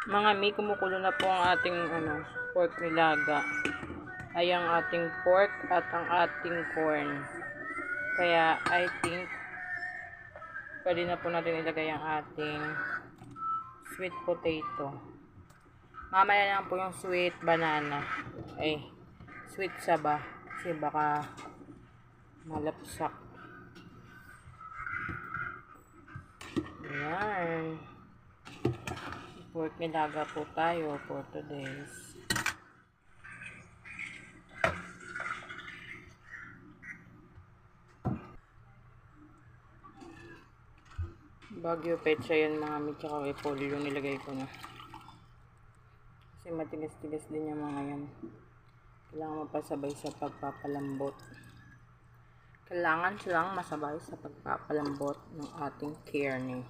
Mga mi, kumukulo na po ang ating pork nilaga. Ay ang ating pork at ang ating corn. Kaya I think pwede na po natin ilagay ang ating sweet potato. Mamaya lang po yung sweet banana. Sweet saba. Kasi baka malapsak. Ayan. Pork nilaga po tayo for today's. Baguio pecha yan mga mi, tsaka repolyo yung nilagay ko na. Kasi matigas-tigas din yung mga yan. Kailangan mapasabay sa pagpapalambot. Kailangan silang masabay sa pagpapalambot ng ating carne.